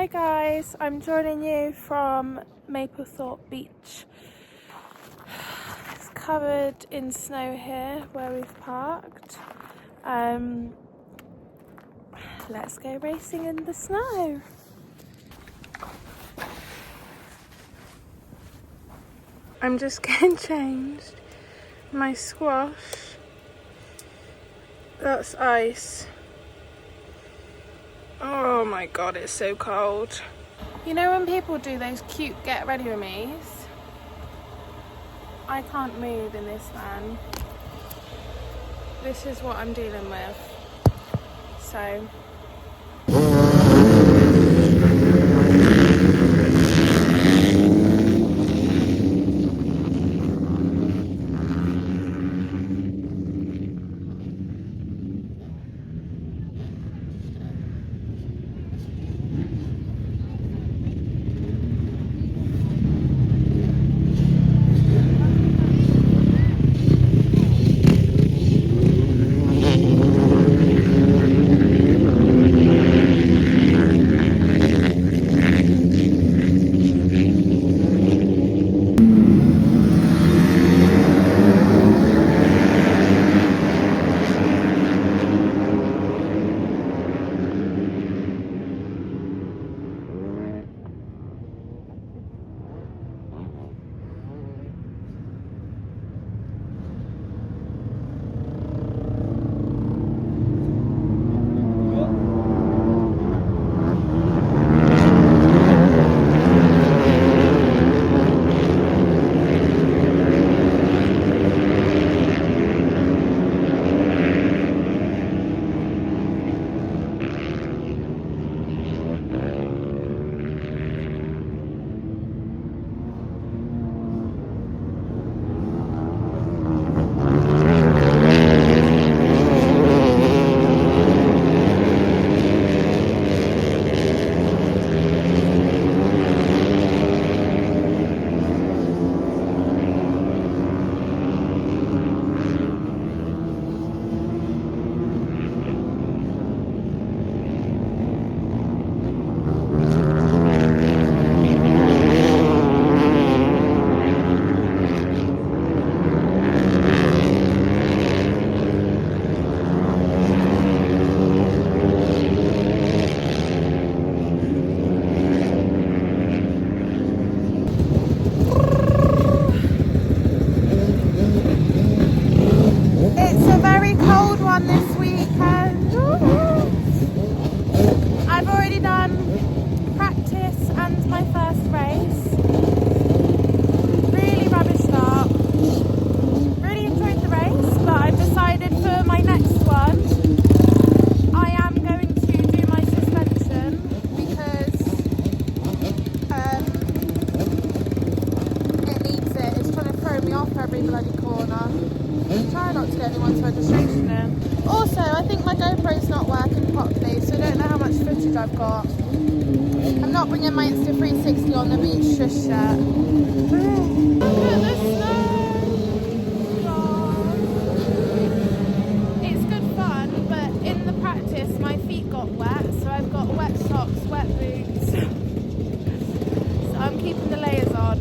Hi guys, I'm joining you from Mablethorpe Beach. It's covered in snow here where we've parked. Let's go racing in the snow. I'm just getting changed. My squash, that's ice. Oh my god, it's so cold. You know when people do those cute get ready with me's? I can't move in this van. This is what I'm dealing with. So this weekend. I've already done practice and my first race. Really rubbish start. Really enjoyed the race, but I've decided for my next one I am going to do my suspension because it needs it. It's trying to throw me off every bloody corner. Try not to get anyone's registration in. Also, I think my GoPro's not working properly, so I don't know how much footage I've got. I'm not bringing my Insta360 on the beach just yet. Look at the snow! God. It's good fun, but in the practice my feet got wet, so I've got wet socks, wet boots. So I'm keeping the layers on.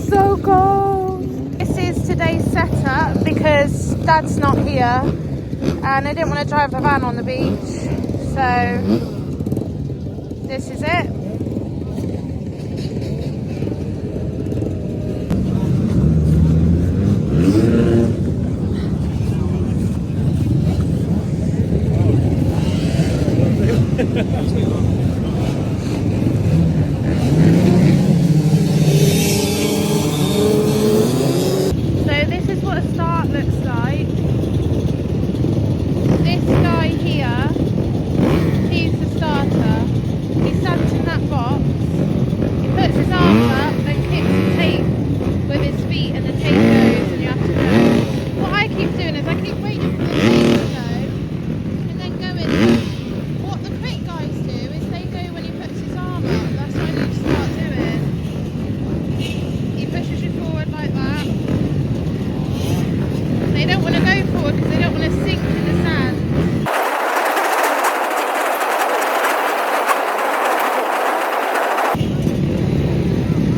so cold. This is today's setup because Dad's not here and I didn't want to drive the van on the beach, so this is it. So this is what a start looks like. This guy here, he's the starter. He stands in that box, he puts his arms up and kicks the tape with his feet and the tape goes and you have to go. What I keep doing is I keep waiting for the tape to go and then going. What the quick guys do is they go when he puts his arm up. That's what I need to start doing. He pushes you forward like that. They don't want to go forward because they don't want to sink in the sand.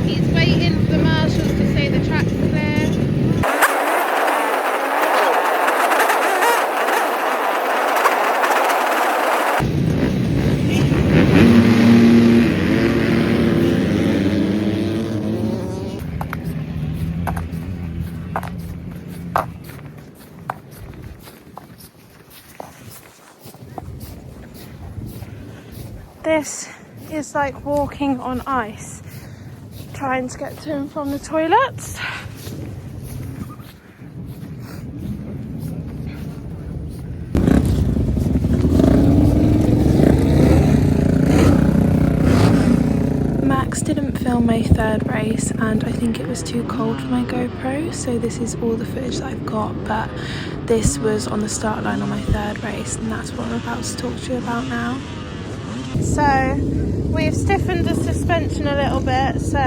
He's waiting for the marshals to say the track's clear. This is like walking on ice, trying to get to and from the toilets. Max didn't film my third race and I think it was too cold for my GoPro, so this is all the footage that I've got, but this was on the start line on my third race and that's what I'm about to talk to you about now. So we've stiffened the suspension a little bit, so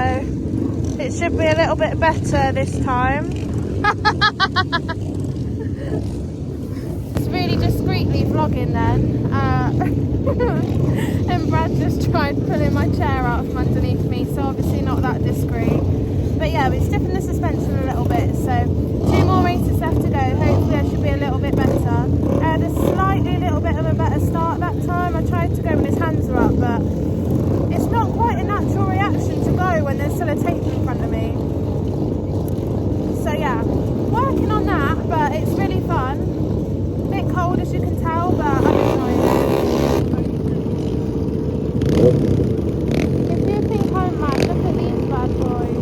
it should be a little bit better this time. It's really discreetly vlogging then. And Brad just tried pulling my chair out from underneath me, so obviously not that discreet. But yeah, we've stiffened the suspension a little bit, so 2 more races left to go. Hopefully I should be a little bit better. I had a little bit of a better start that time. I tried to go when his hands are up, but it's not quite a natural reaction to go when there's still a tape in front of me. So yeah, working on that, but it's really fun. A bit cold as you can tell, but I'm enjoying it. If you think I'm mad, look at these bad boys.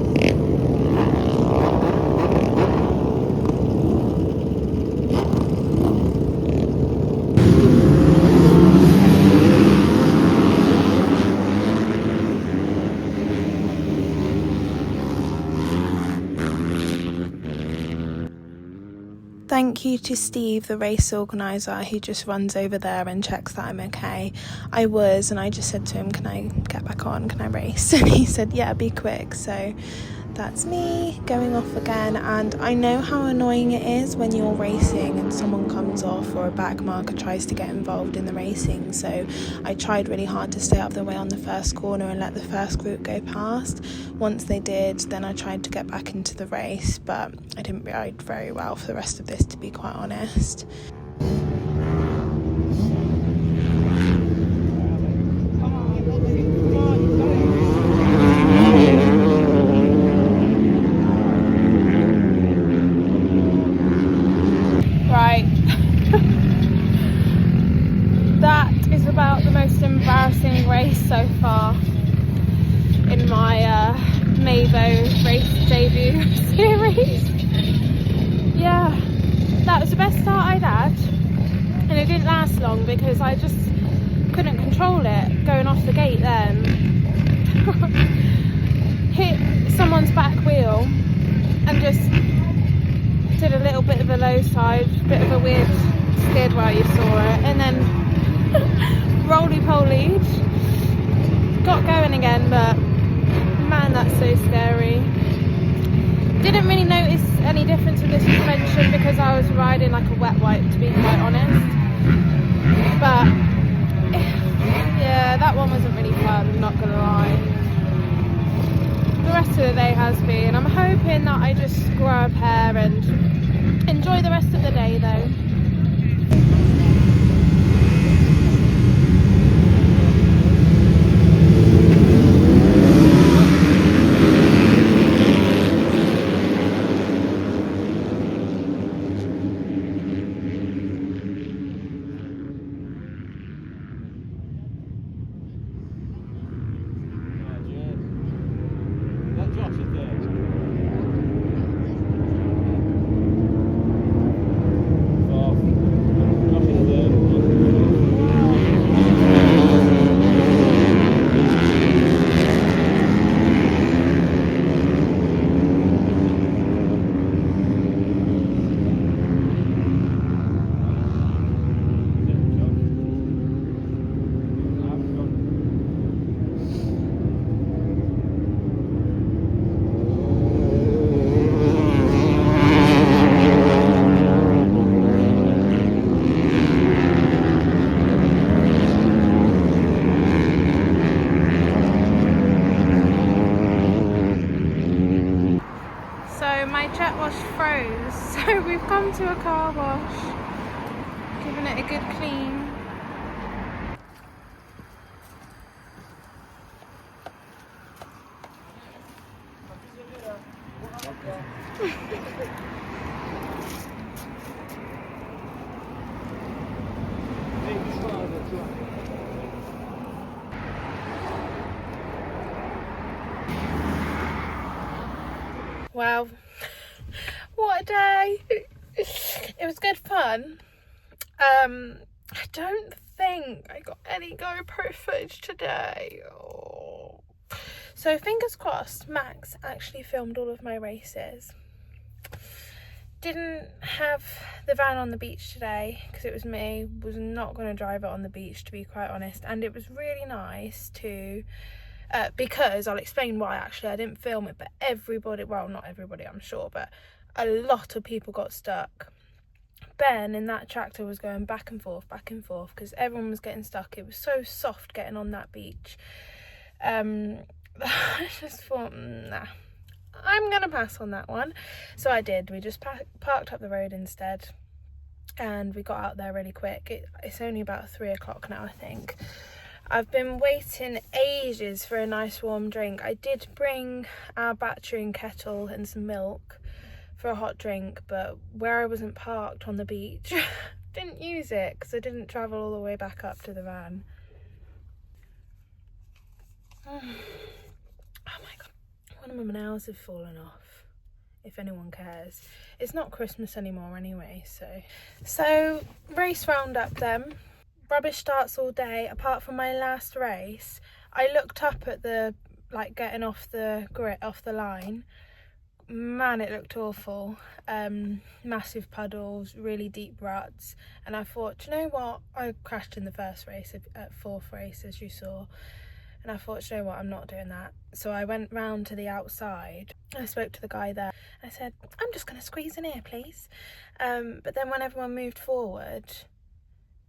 Thank you to Steve, the race organiser, who just runs over there and checks that I'm okay. I was, and I just said to him, can I get back on, can I race? And he said, yeah, be quick. So that's me going off again, and I know how annoying it is when you're racing and someone comes off or a back marker tries to get involved in the racing, so I tried really hard to stay out of the way on the first corner and let the first group go past. Once they did, then I tried to get back into the race, but I didn't ride very well for the rest of this, to be quite honest. That is about the most embarrassing race so far in my Mabo race debut series. Yeah, that was the best start I'd had, and it didn't last long because I just couldn't control it going off the gate then. Hit someone's back wheel and just did a little bit of a low side, bit of a weird skid while you saw it, and then roly-polied, got going again, but man, that's so scary. Didn't really notice any difference with the suspension because I was riding like a wet wipe, to be quite honest, but yeah, that one wasn't really fun, I'm not gonna lie. the rest of the day has been. I'm hoping that I just grow up hair and enjoy the rest of the day though. So we've come to a car wash, giving it a good clean. Wow, what a day. It was good fun. I don't think I got any GoPro footage today. Oh. So fingers crossed, Max actually filmed all of my races. Didn't have the van on the beach today because it was me. Was not going to drive it on the beach, to be quite honest. And it was really nice to... because I'll explain why actually I didn't film it, but everybody, well not everybody I'm sure, but a lot of people got stuck. Ben in that tractor was going back and forth because everyone was getting stuck. It was so soft getting on that beach. I just thought, nah, I'm gonna pass on that one. So I did. We just parked up the road instead and we got out there really quick. It's only about 3 o'clock now, I think. I've been waiting ages for a nice warm drink. I did bring our battery kettle and some milk for a hot drink, but where I wasn't parked on the beach, didn't use it because I didn't travel all the way back up to the van. Oh my god, one of my nails have fallen off, if anyone cares. It's not Christmas anymore anyway, so race roundup then. Rubbish starts all day. Apart from my last race, I looked up at the, like, getting off the line. Man, it looked awful. Massive puddles, really deep ruts, and I thought, do you know what, I crashed in the first race, at fourth race as you saw, and I thought, do you know what, I'm not doing that. So I went round to the outside. I spoke to the guy there. I said, I'm just going to squeeze in here, please. But then when everyone moved forward,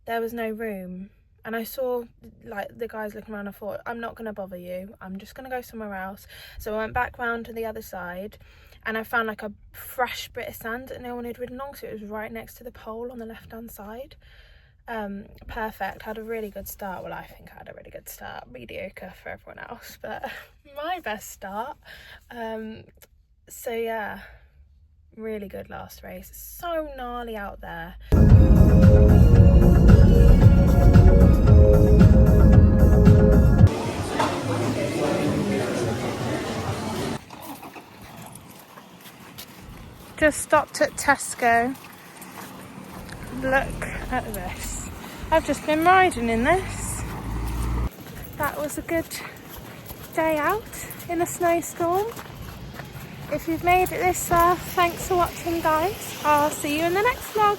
there was no room, and I saw like the guys looking around. I thought, I'm not going to bother you, I'm just going to go somewhere else. So I went back round to the other side and I found like a fresh bit of sand that no one had ridden on, so it was right next to the pole on the left hand side. Perfect. Had a really good start. Well, I think I had a really good start, mediocre for everyone else, but my best start. So yeah, really good last race. It's so gnarly out there. Just stopped at Tesco. Look at this. I've just been riding in this. That was a good day out in a snowstorm. If you've made it this far, thanks for watching guys. I'll see you in the next vlog.